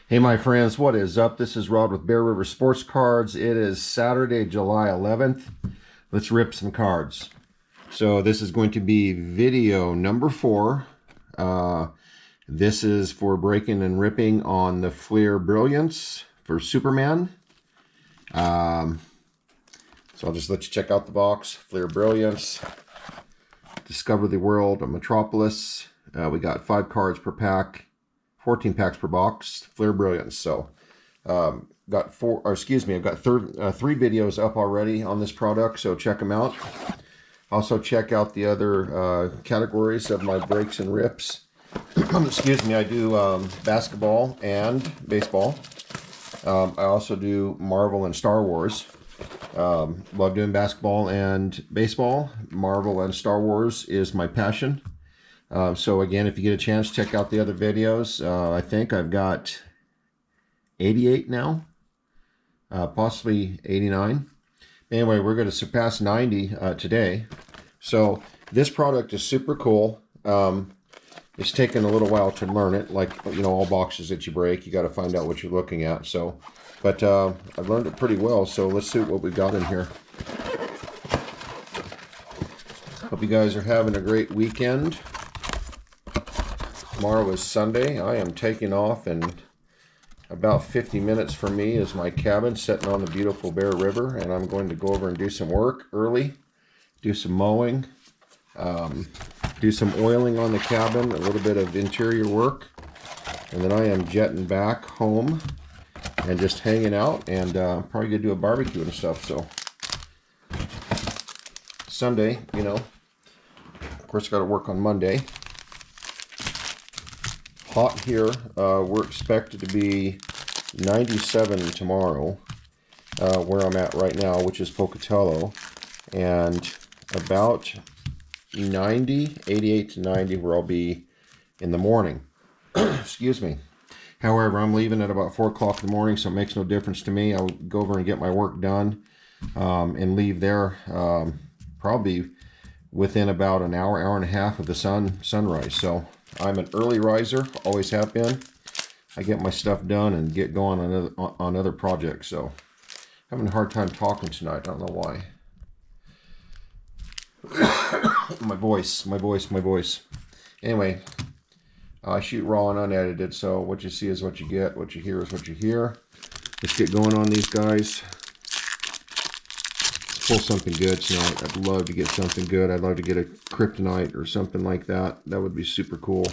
Hey my friends, what is up? This is Rod with Bear River Sports Cards. It is Saturday, July 11th. Let's rip some cards. So this is going to be video number 4. This is for breaking and ripping on the Fleer Brilliance for Superman. So I'll just let you check out the box. Fleer Brilliance. Discover the World of Metropolis. We got 5 cards per pack. 14 packs per box, Fleer Brilliance. So, I've got 3 videos up already on this product, so check them out. Also, check out the other categories of my breaks and rips. Excuse me, I do basketball and baseball. I also do Marvel and Star Wars. Love doing basketball and baseball. Marvel and Star Wars is my passion. So again, if you get a chance, check out the other videos. I think I've got 88 now, possibly 89. Anyway, we're going to surpass 90 today. So this product is super cool. It's taken a little while to learn it. Like, you know, all boxes that you break, you got to find out what you're looking at. So, but I've learned it pretty well. So let's see what we got in here. Hope you guys are having a great weekend. Tomorrow is Sunday. I am taking off, and about 50 minutes from me is my cabin sitting on the beautiful Bear River, and I'm going to go over and do some work early, do some mowing, do some oiling on the cabin, a little bit of interior work, and then I am jetting back home and just hanging out, and probably gonna do a barbecue and stuff. So Sunday, you know, of course, got to work on Monday. Hot here. We're expected to be 97 tomorrow, where I'm at right now, which is Pocatello, and about 88 to 90 where I'll be in the morning. Excuse me. However, I'm leaving at about 4 o'clock in the morning, so it makes no difference to me. I'll go over and get my work done and leave there probably within about an hour, hour and a half of the sunrise. So I'm an early riser, always have been. I get my stuff done and get going on other projects. So having a hard time talking tonight. I don't know why. my voice. Anyway, I shoot raw and unedited, so what you see is what you get. What you hear is what you hear. Let's get going on these guys. Let's pull something good tonight. I'd love to get something good. I'd love to get a kryptonite or something like that. That would be super cool.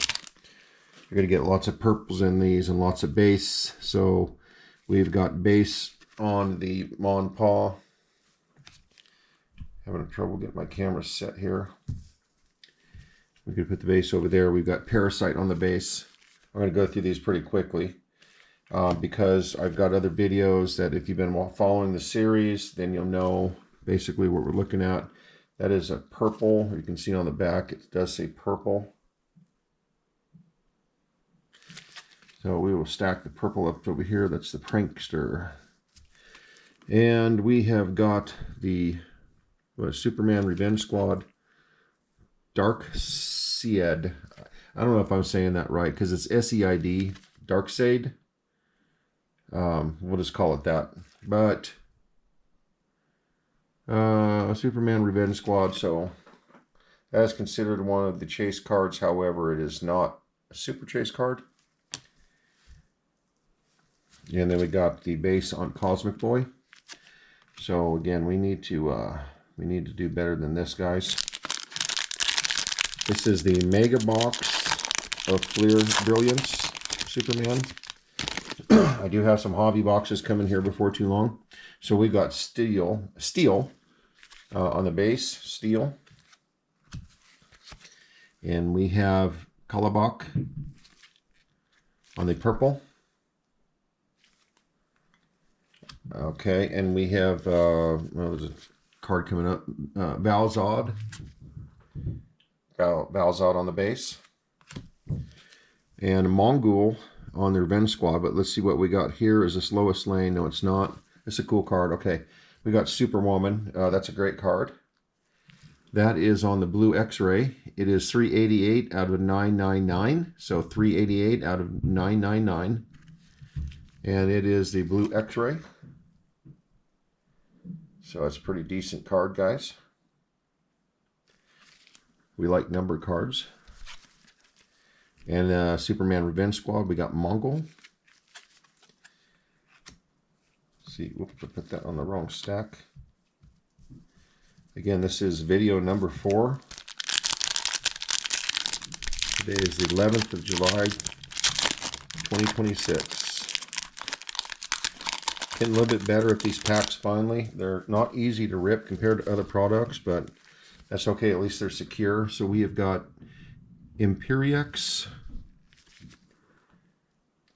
You're going to get lots of purples in these and lots of base. So we've got base on the Mon Pa. Having trouble getting my camera set here. We could put the base over there. We've got Parasite on the base. I'm going to go through these pretty quickly because I've got other videos that if you've been following the series, then you'll know basically what we're looking at. That is a purple. You can see on the back, it does say purple. So we will stack the purple up over here. That's the Prankster. And we have got the Superman Revenge Squad Darkseid. I don't know if I'm saying that right because it's S-E-I-D, Darkseid. We'll just call it that. But Superman Revenge Squad, so that is considered one of the chase cards. However, it is not a super chase card. And then we got the base on Cosmic Boy. So again, we need to do better than this, guys. This is the mega box of Fleer Brilliance Superman. I do have some hobby boxes coming here before too long. So we got steel on the base, steel. And we have Kalabak on the purple. Okay, and we have, there's a card coming up, Valzad on the base. And Mongol on the Revenge Squad, but let's see what we got here. Is this Lois Lane? No, it's not. It's a cool card. Okay, we got Superwoman. That's a great card. That is on the blue X-ray. It is 388 out of 999. So 388 out of 999. And it is the blue X-ray. So it's a pretty decent card, guys. We like numbered cards. And Superman Revenge Squad, we got Mongol. See, whoops, I put that on the wrong stack. Again, this is video number 4. Today is the 11th of July, 2026. Getting a little bit better at these packs finally. They're not easy to rip compared to other products, but that's okay. At least they're secure. So we have got Imperiex.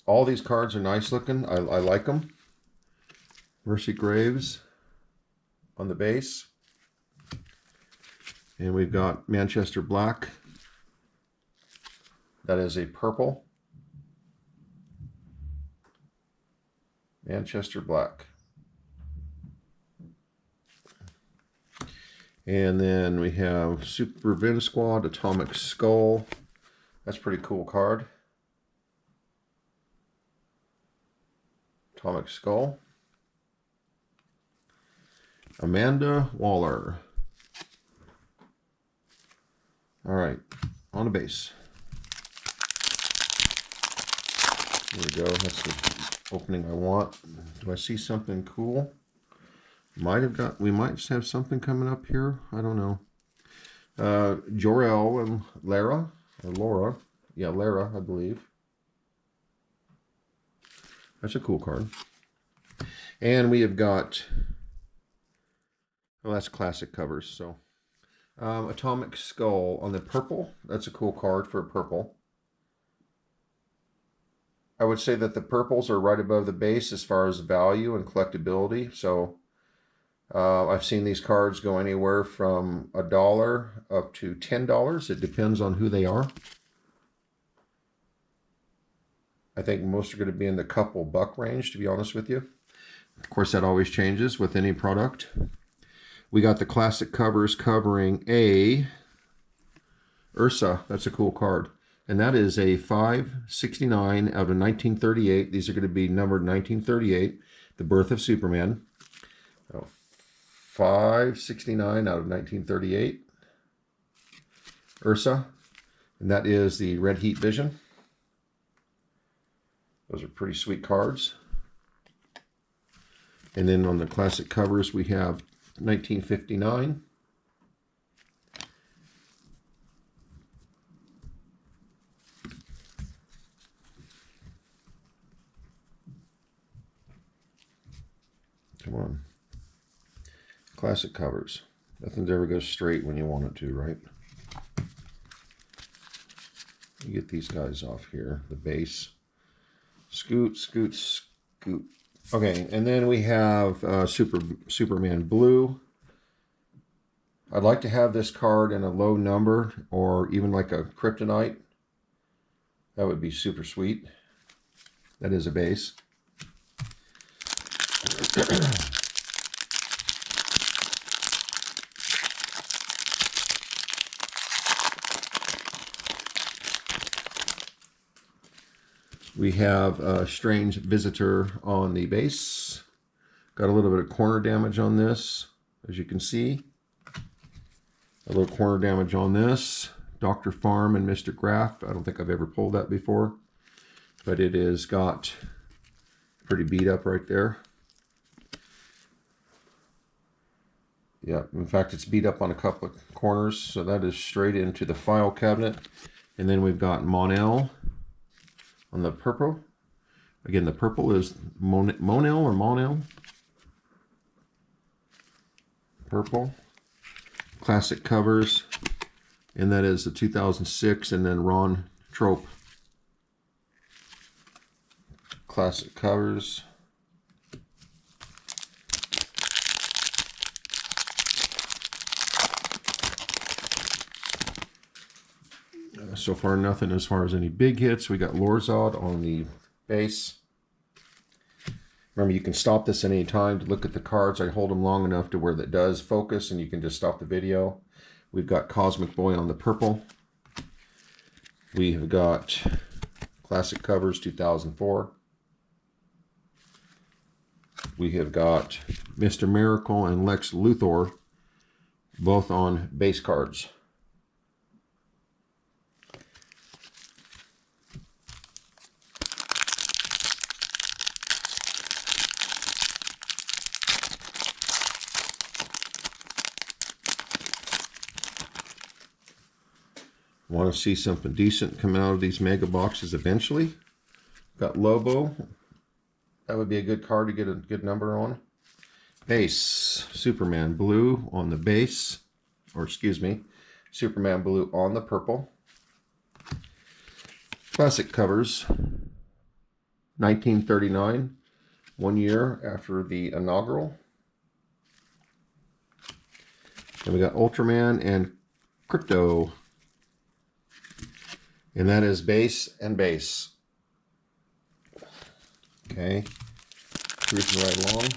All these cards are nice looking. I like them. Mercy Graves on the base. And we've got Manchester Black. That is a purple. Manchester Black. And then we have Super Revenge Squad, Atomic Skull. That's a pretty cool card. Atomic Skull. Amanda Waller. All right, on the base. There we go. That's the opening I want. Do I see something cool? We might just have something coming up here. I don't know. Jor-El and Lara, or Laura. Yeah, Lara, I believe. That's a cool card. And we have got, well, that's classic covers. So, Atomic Skull on the purple. That's a cool card for a purple. I would say that the purples are right above the base as far as value and collectability. So I've seen these cards go anywhere from $1 up to $10. It depends on who they are. I think most are going to be in the couple buck range, to be honest with you. Of course, that always changes with any product. We got the classic covers covering a Ursa. That's a cool card. And that is a 569 out of 1938. These are going to be numbered 1938, The Birth of Superman. 569 out of 1938. Ursa. And that is the Red Heat Vision. Those are pretty sweet cards. And then on the classic covers, we have 1959. Come on. Classic covers. Nothing ever goes straight when you want it to, right? You get these guys off here. The base. Scoot, scoot, scoot. Okay, and then we have Superman Blue. I'd like to have this card in a low number or even like a kryptonite. That would be super sweet. That is a base. We have a Strange Visitor on the base. Got a little bit of corner damage on this, as you can see. A little corner damage on this. Dr. Farm and Mr. Graff. I don't think I've ever pulled that before. But it is got pretty beat up right there. Yeah, in fact, it's beat up on a couple of corners. So that is straight into the file cabinet. And then we've got Mon-El on the purple. Again, the purple is Mon-El or Mon-El. Purple. Classic covers. And that is the 2006 and then Ron Trope. Classic covers. So far, nothing as far as any big hits. We got Lorzod on the base. Remember, you can stop this at any time to look at the cards. I hold them long enough to where that does focus, and you can just stop the video. We've got Cosmic Boy on the purple. We have got Classic Covers 2004. we have got Mr. Miracle and Lex Luthor, both on base cards. Want to see something decent come out of these mega boxes eventually. Got Lobo. That would be a good card to get a good number on. Base. Superman blue on the base. Or excuse me. Superman blue on the purple. Classic covers. 1939. 1 year after the inaugural. Then we got Ultraman and Crypto. And that is base and base. Okay. Cruising right along.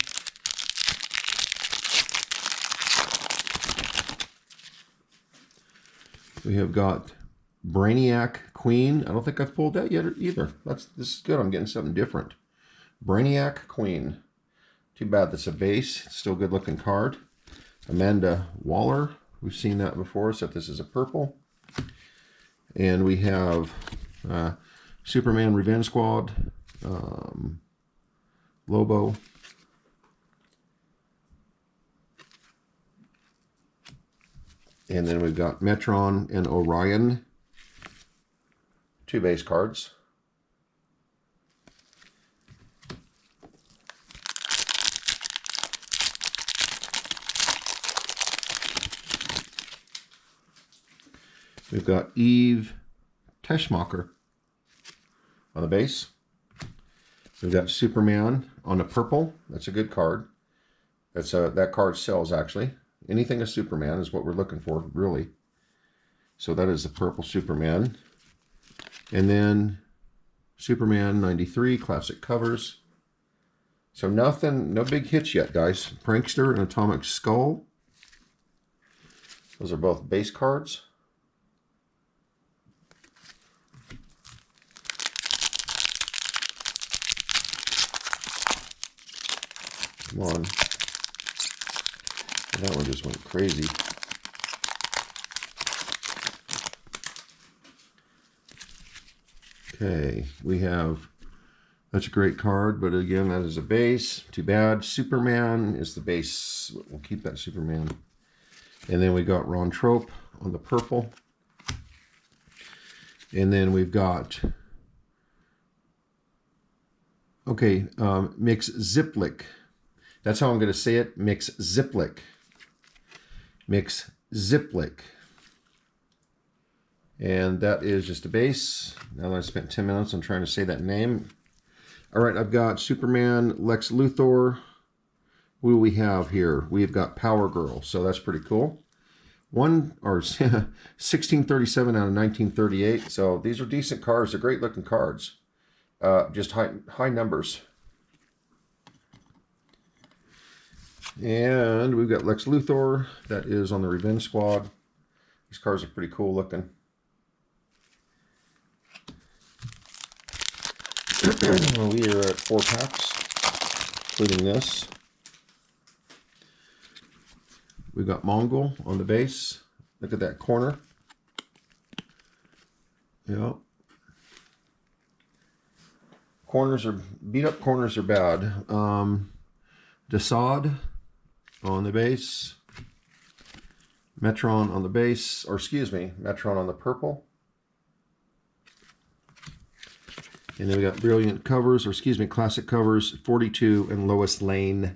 We have got Brainiac Queen. I don't think I've pulled that yet either. This is good. I'm getting something different. Brainiac Queen. Too bad that's a base. Still good looking card. Amanda Waller. We've seen that before, except this is a purple. And we have Superman Revenge Squad, Lobo, and then we've got Metron and Orion, 2 base cards. We've got Eve Teschmacher on the base. We've got Superman on the purple. That's a good card. That card sells, actually. Anything a Superman is what we're looking for, really. So that is the purple Superman. And then Superman 93, classic covers. So nothing, no big hits yet, guys. Prankster and Atomic Skull. Those are both base cards. Come on. That one just went crazy. Okay, we have, that's a great card, but again, that is a base. Too bad. Superman is the base. We'll keep that Superman. And then we got Ron Trope on the purple. And then we've got, okay, Mix Ziplick. That's how I'm going to say it. Mix Ziplick. Mix Ziplick. And that is just a base. Now that I spent 10 minutes on trying to say that name. All right, I've got Superman, Lex Luthor. What do we have here? We've got Power Girl, so that's pretty cool. 1637 out of 1938. So these are decent cards. They're great looking cards. Just high numbers. And we've got Lex Luthor. That is on the Revenge Squad. These cards are pretty cool looking. We are at 4 packs, including this. We've got Mongol on the base. Look at that corner. Yep. Corners are beat up. Corners are bad. Desaad on the base. Metron on the base, or excuse me, Metron on the purple. And then we got Brilliant Covers, or excuse me, Classic Covers, 42 and Lois Lane.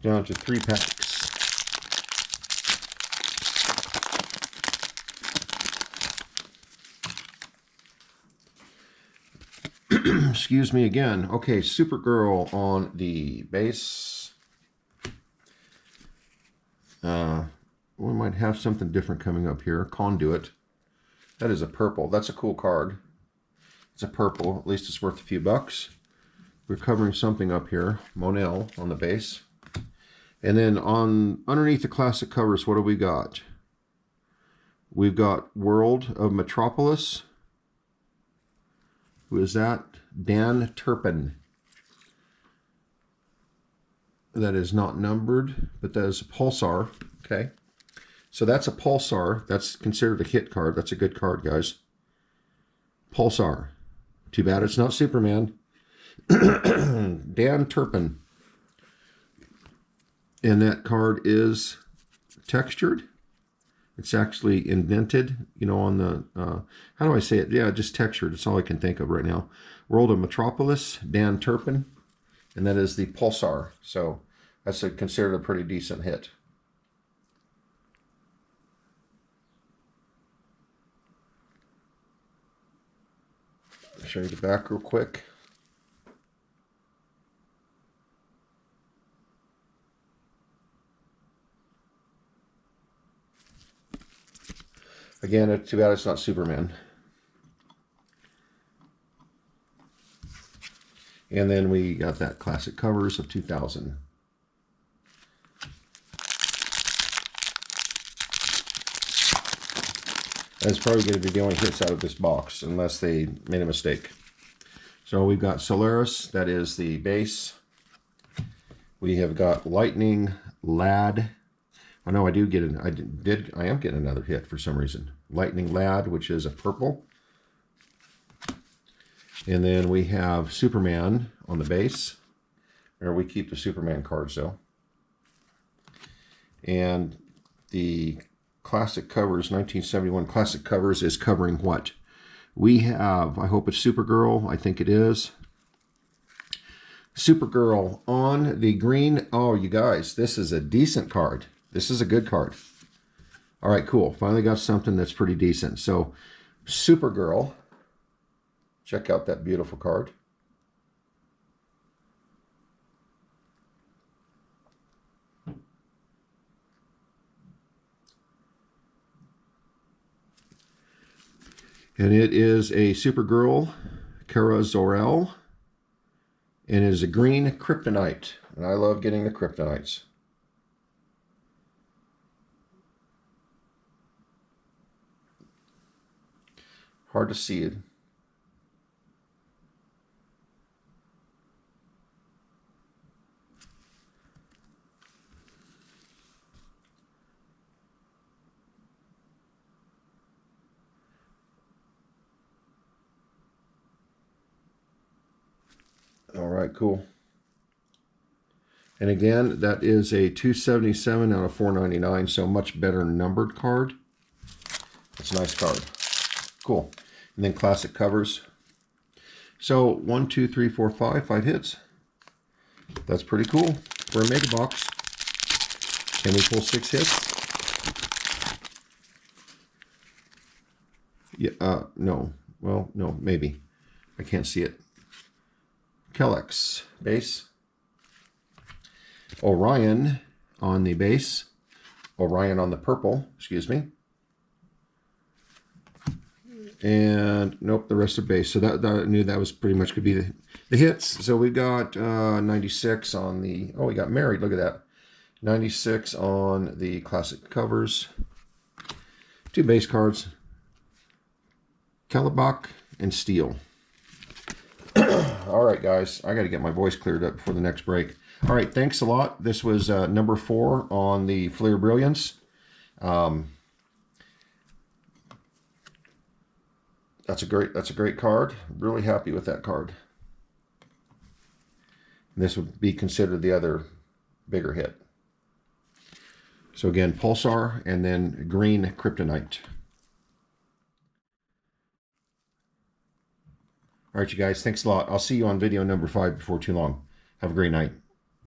Down to 3 packs. Excuse me again. Okay, Supergirl on the base. We might have something different coming up here. Conduit. That is a purple. That's a cool card. It's a purple. At least it's worth a few bucks. We're covering something up here. Monel on the base. And then underneath the classic covers, what do we got? We've got World of Metropolis. Who is that? Dan Turpin. That is not numbered, but that is a Pulsar. Okay. So that's a Pulsar. That's considered a hit card. That's a good card, guys. Pulsar. Too bad it's not Superman. Dan Turpin. And that card is textured. It's actually indented, you know, on the, how do I say it? Yeah, just textured. It's all I can think of right now. World of Metropolis, Dan Turpin. And that is the Pulsar. So that's considered a pretty decent hit. I'll show you the back real quick. Again, it's too bad it's not Superman. And then we got that classic covers of 2000. That's probably going to be the only hits out of this box, unless they made a mistake. So we've got Solaris, that is the base. We have got Lightning Lad. I know I do get I am getting another hit for some reason. Lightning Lad, which is a purple. And then we have Superman on the base. Or we keep the Superman cards though. And the classic covers, 1971 classic covers, is covering what? We have, I hope it's Supergirl, I think it is. Supergirl on the green. Oh, you guys, this is a decent card. This is a good card. All right, cool. Finally got something that's pretty decent. So, Supergirl. Check out that beautiful card. And it is a Supergirl, Kara Zor-El. And it is a green kryptonite. And I love getting the kryptonites. Hard to see it. All right, cool. And again, that is a 277 out of 499, so much better numbered card. It's a nice card. Cool. And then classic covers. So 1, 2, 3, 4, 5 hits. That's pretty cool for a mega box. Can we pull 6 hits? Yeah, no. Well, no, maybe. I can't see it. Kellex base. Orion on the base. Orion on the purple, excuse me. And nope, the rest of base. So that I knew that was pretty much could be the hits. So we got 96 on the, oh, we got married, look at that. 96 on the classic covers. 2 base cards. Kellebuck and Steel. All right, guys, I got to get my voice cleared up before the next break. All right, thanks a lot. This was number 4 on the Fleer Brilliance. That's a great card. Really happy with that card. And this would be considered the other bigger hit. So again, Pulsar and then green kryptonite. All right, you guys, thanks a lot. I'll see you on video number 5 before too long. Have a great night.